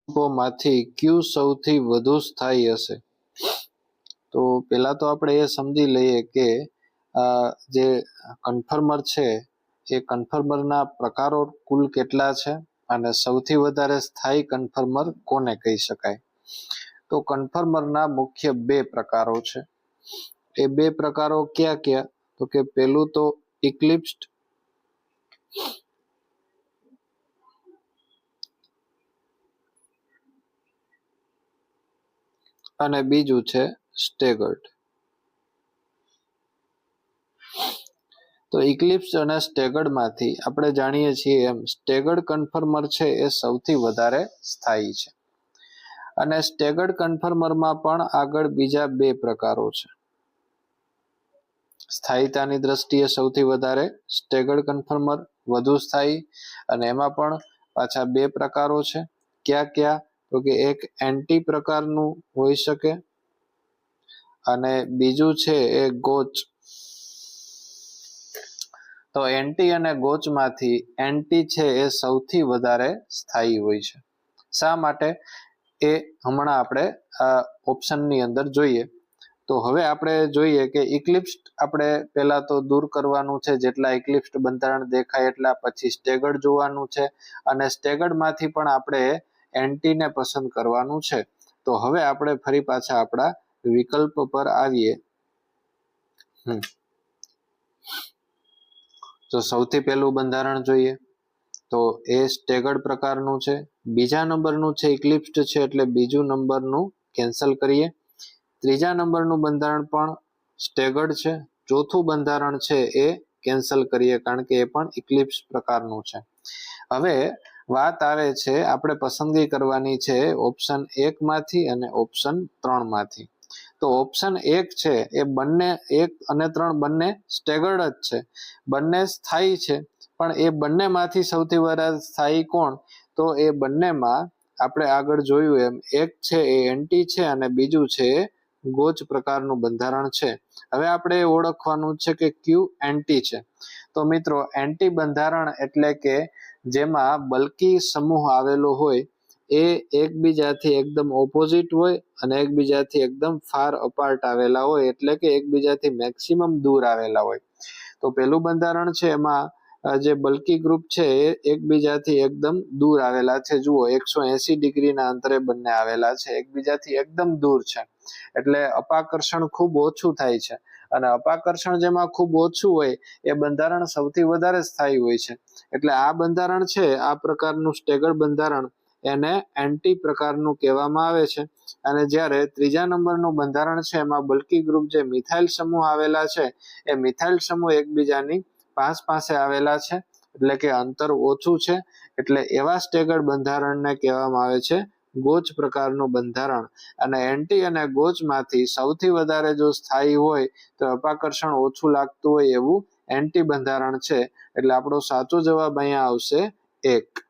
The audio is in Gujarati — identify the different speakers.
Speaker 1: માંથી ક્યુ સૌથી વધુ સ્થાયી હશે? તો પહેલા તો આપણે એ સમજી લઈએ કે જે કન્ફર્મર છે એ કન્ફર્મરના પ્રકારો કુલ કેટલા છે અને સૌથી વધારે સ્થાયી કન્ફર્મર કોને કહી શકાય. તો કન્ફર્મરના મુખ્ય બે પ્રકારો છે. એ બે પ્રકારો ક્યાં ક્યાં? તો કે પહેલું તો ઇક્લિપ્સ્ડ અને બીજું છે સ્ટેગર્ડ. તો ઇક્લિપ્સ અને સ્ટેગર્ડ માંથી આપણે જાણીએ છીએ એમ સ્ટેગર્ડ કન્ફર્મર છે એ સૌથી વધારે સ્થાયી છે. અને સ્ટેગર્ડ કન્ફર્મરમાં પણ આગળ બીજા બે પ્રકારો છે. સ્થાયીતાની દ્રષ્ટિએ સૌથી વધારે સ્ટેગર્ડ કન્ફર્મર વધુ સ્થાયી, અને એમાં પણ પાછા બે પ્રકારો છે. ક્યાં ક્યાં? તો કે એક એન્ટી પ્રકારનું હોઈ શકે અને બીજું છે એ ગોચ. તો એન્ટી અને ગોચમાંથી એન્ટી છે એ સૌથી વધારે સ્થાયી હોય છે. શા માટે એ હમણાં આપણે ઓપ્શનની અંદર જોઈએ. તો હવે આપણે જોઈએ કે ઇક્લિપ્સ્ડ આપણે પહેલા તો દૂર કરવાનું છે, જેટલા ઇક્લિપ્સ્ડ બંધારણ દેખાય એટલા. પછી સ્ટેગર્ડ જોવાનું છે અને સ્ટેગર્ડમાંથી પણ આપણે એન્ટીને પસંદ કરવાનું છે. તો હવે આપણે ફરી પાછા આપણા વિકલ્પ પર આવીએ. તો સૌથી પહેલું બંધારણ જોઈએ તો એ સ્ટેગર્ડ પ્રકારનું છે. બીજા નંબરનું છે ઇક્લિપ્સ્ડ છે, એટલે બીજું નંબરનું કેન્સલ કરીએ. ત્રીજા નંબરનું બંધારણ પણ સ્ટેગર્ડ છે. ચોથું બંધારણ છે એ કેન્સલ કરીએ, કારણ કે એ પણ ઇક્લિપ્સ પ્રકારનું છે. હવે વાત આવે છે, આપણે પસંદગી કરવાની છે ઓપ્શન 1 માંથી અને ઓપ્શન 3 માંથી. તો ઓપ્શન 1 છે એ બંને 1 અને 3 બંને સ્ટેગર્ડ જ છે, બંને સ્થાયી છે. પણ એ બંનેમાંથી સૌથી વધારે સ્થાયી કોણ? તો એ બંનેમાં આપણે આગળ જોયું એમ એક છે એ એન્ટી છે અને બીજું છે એ ગોચ પ્રકારનું બંધારણ છે. હવે આપણે ઓળખવાનું છે કે ક્યુ એન્ટી છે. તો મિત્રો, એન્ટી બંધારણ એટલે કે જેમાં બલ્કી સમૂહ આવેલો હોય એ એકબીજાથી એકદમ ઓપોઝિટ હોય અને એકબીજાથી એકદમ ફાર અપાર્ટ આવેલા હોય, એટલે કે એકબીજાથી મેક્સિમમ દૂર આવેલા હોય. તો પહેલું બંધારણ છે એમાં જે બલ્કી ગ્રુપ છે એ એકબીજાથી એકદમ દૂર આવેલા છે. જુઓ, 180 ડિગ્રીના અંતરે બંને આવેલા છે, એકબીજાથી એકદમ દૂર છે. એટલે અપાકર્ષણ ખૂબ ઓછું થાય છે. અને અપાકર્ષણ જેમાં ખૂબ ઓછું હોય એ બંધારણ સૌથી વધારે સ્થાયી હોય છે. એટલે આ બંધારણ છે, આ પ્રકારનું સ્ટેગર્ડ બંધારણ, એને એન્ટી પ્રકારનું કહેવામાં આવે છે. અને જ્યારે ત્રીજા નંબરનું બંધારણ છે એમાં બલ્કી ગ્રુપ જે મિથાઇલ સમૂહ આવેલા છે એ મિથાઇલ સમૂહ એકબીજાની પાસે આવેલા છે, એટલે કે અંતર ઓછું છે. એટલે એવા સ્ટેગર્ડ બંધારણને કહેવામાં આવે છે ગોચ પ્રકારનું બંધારણ. અને એન્ટી અને ગોચમાંથી સૌથી વધારે જો સ્થાયી હોય તો અપાકર્ષણ ઓછું લાગતું હોય એવું એન્ટી બંધારણ છે. એટલે આપણો સાચો જવાબ અહીંયા આવશે 1.